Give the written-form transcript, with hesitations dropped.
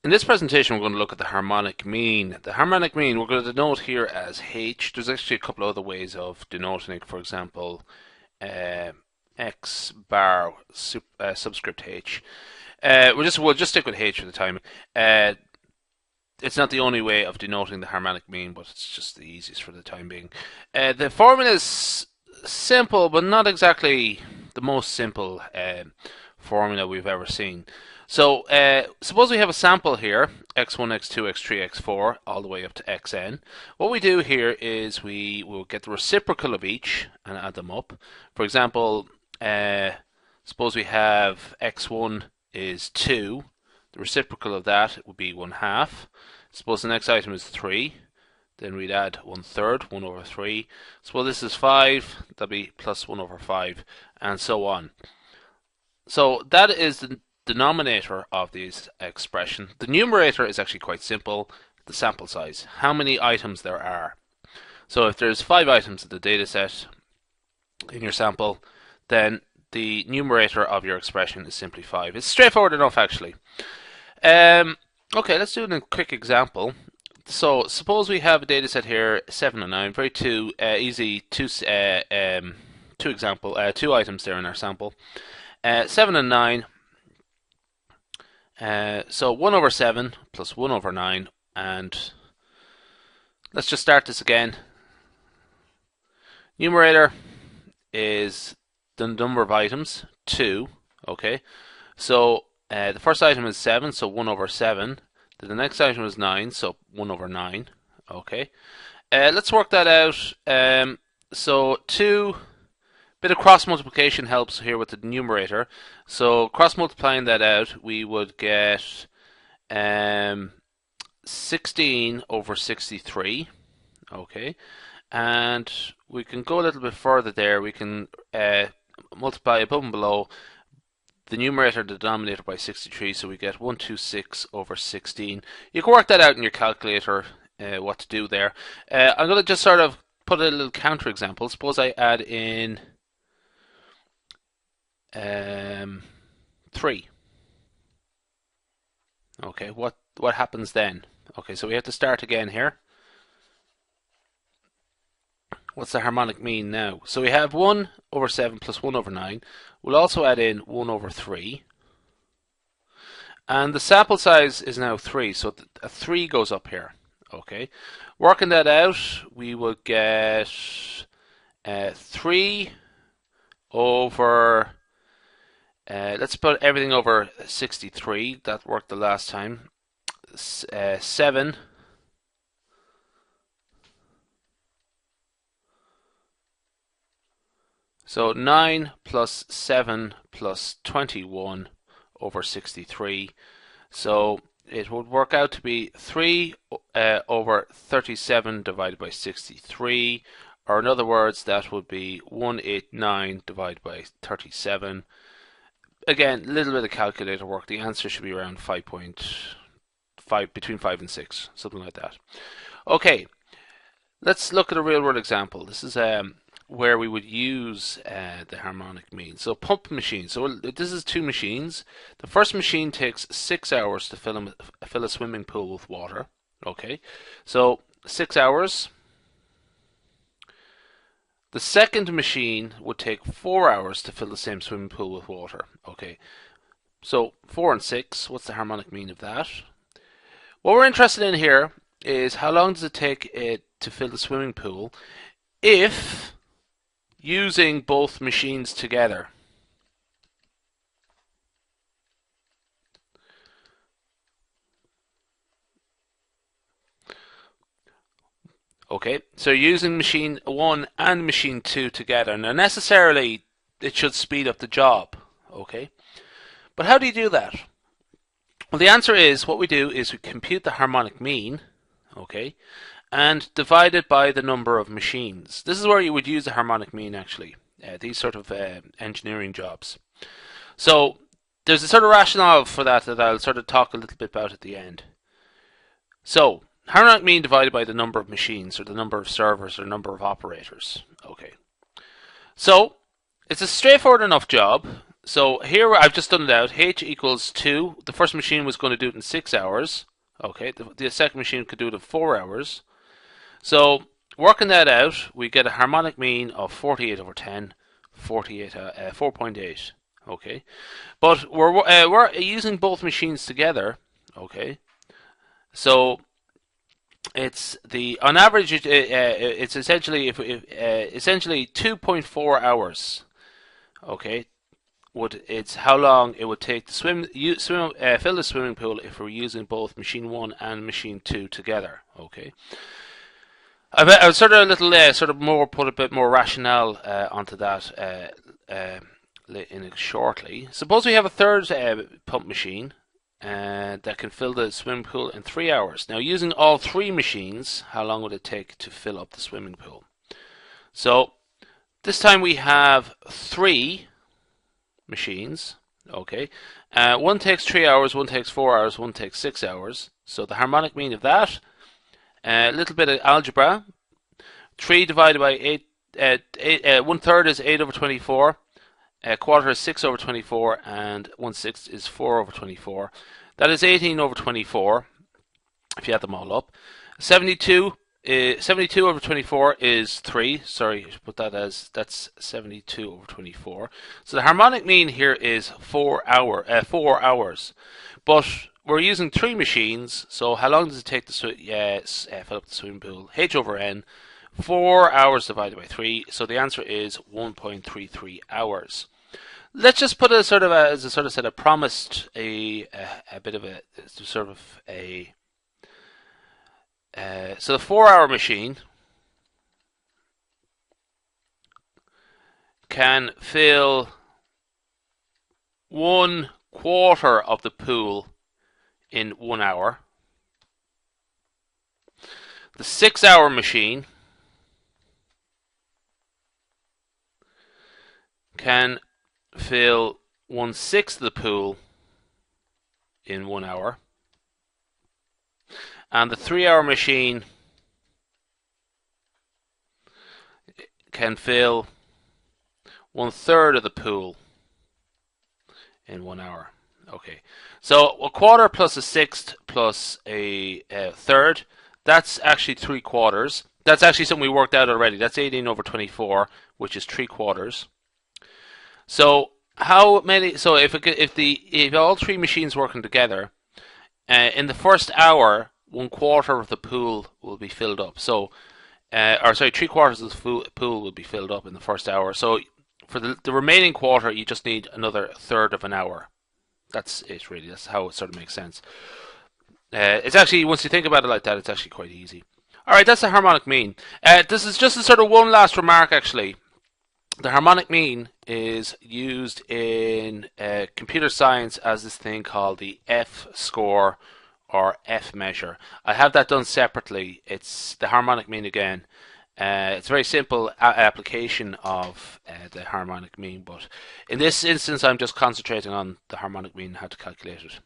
In this presentation, we're going to look at the harmonic mean. The harmonic mean we're going to denote here as h. There's actually a couple of other ways of denoting it. For example, x bar subscript h. We'll just stick with h for the time. It's not the only way of denoting the harmonic mean, but it's just the easiest for the time being. The formula is simple, but not exactly the most simple formula we've ever seen. So suppose we have a sample here, x1, x2, x3, x4, all the way up to xn. What we do here is we will get the reciprocal of each and add them up. For example, suppose we have x1 is 2. The reciprocal of that would be 1/2. Suppose the next item is 3. Then we'd add 1/3, 1 over 3. Suppose this is 5. That'd be plus 1 over 5, and so on. So that is the denominator of this expression. The numerator is actually quite simple, the sample size, how many items there are. So if there's 5 items in the data set in your sample, then the numerator of your expression is simply 5. It's straightforward enough, actually. Okay, let's do a quick example. So suppose we have a data set here, 7 and 9, very easy, two items there in our sample. 7 and 9. So 1 over 7 plus 1 over 9, and let's just start this again. Numerator is the number of items, 2, okay. So the first item is 7, so 1 over 7. Then the next item is 9, so 1 over 9, okay. Let's work that out. So 2... bit of cross multiplication helps here with the numerator. So cross multiplying that out, we would get 16 over 63. Okay, and we can go a little bit further there. We can multiply above and below the numerator and the denominator by 63, so we get 126 over 16. You can work that out in your calculator, what to do there. I'm going to just sort of put a little counter example. Suppose I add in 3. Okay, what happens then? Okay, so we have to start again here. What's the harmonic mean now? So we have 1 over 7 plus 1 over 9. We'll also add in 1 over 3. And the sample size is now 3, so a 3 goes up here. Okay, working that out, we will get 3 over... let's put everything over 63. That worked the last time. 7. So 9 plus 7 plus 21 over 63. So it would work out to be 3 over 37 divided by 63. Or in other words, that would be 189 divided by 37. Again, a little bit of calculator work. The answer should be around 5.5, between 5 and 6, something like that. Okay, let's look at a real world example. This is where we would use the harmonic mean. So pump machine. So this is 2 machines. The first machine takes 6 hours to fill a swimming pool with water. Okay, so 6 hours. The second machine would take 4 hours to fill the same swimming pool with water. Okay, so 4 and 6, what's the harmonic mean of that? What we're interested in here is how long does it take it to fill the swimming pool if using both machines together. Okay, so using machine 1 and machine 2 together. Now necessarily it should speed up the job, okay? But how do you do that? Well, the answer is what we do is we compute the harmonic mean, okay, and divide it by the number of machines. This is where you would use the harmonic mean actually, these sort of engineering jobs. So there's a sort of rationale for that I'll sort of talk a little bit about at the end. So harmonic mean divided by the number of machines, or the number of servers, or the number of operators. Okay. So it's a straightforward enough job. So here I've just done it out. H equals 2. The first machine was going to do it in 6 hours. Okay, the second machine could do it in 4 hours. So working that out, we get a harmonic mean of 48 over 10, 4.8. Okay, but we're using both machines together. Okay, so it's the on average it's essentially essentially 2.4 hours. Okay, it's how long it would take to fill the swimming pool if we're using both machine 1 and machine 2 together. Okay. I've sort of a little sort of more put a bit more rationale onto that in it shortly. Suppose we have a third pump machine that can fill the swimming pool in 3 hours. Now, using all three machines, how long would it take to fill up the swimming pool? So this time we have three machines. Okay, one takes 3 hours, one takes 4 hours, one takes 6 hours. So the harmonic mean of that. A little bit of algebra. 3 divided by 8, 1/3 is 8 over 24. A quarter is 6 over 24, and 1/6 is 4 over 24. That is 18 over 24, if you add them all up. 72 over 24 is 3. Sorry, I should put that as, that's 72 over 24. So the harmonic mean here is 4 hours. But we're using three machines, so how long does it take to fill up the swimming pool? H over N, 4 hours divided by 3, so the answer is 1.33 hours. Let's just put a sort of as a sort of said, I promised a bit of a sort of a so the 4 hour machine can fill 1/4 of the pool in 1 hour. The 6 hour machine can fill 1/6 of the pool in 1 hour. And the 3 hour machine can fill 1/3 of the pool in 1 hour. Okay, so a quarter plus a sixth plus a third, that's actually 3/4. That's actually something we worked out already. That's 18 over 24, which is 3/4. So how many? So if all three machines working together, in the first hour, 1/4 of the pool will be filled up. So, or sorry, 3/4 of the pool will be filled up in the first hour. So for the remaining quarter, you just need another third of an hour. That's it, really. That's how it sort of makes sense. It's actually, once you think about it like that, it's actually quite easy. All right, that's the harmonic mean. This is just a sort of one last remark, actually. The harmonic mean is used in computer science as this thing called the F-score or F measure. I have that done separately. It's the harmonic mean again. It's a very simple application of the harmonic mean, but in this instance I'm just concentrating on the harmonic mean and how to calculate it.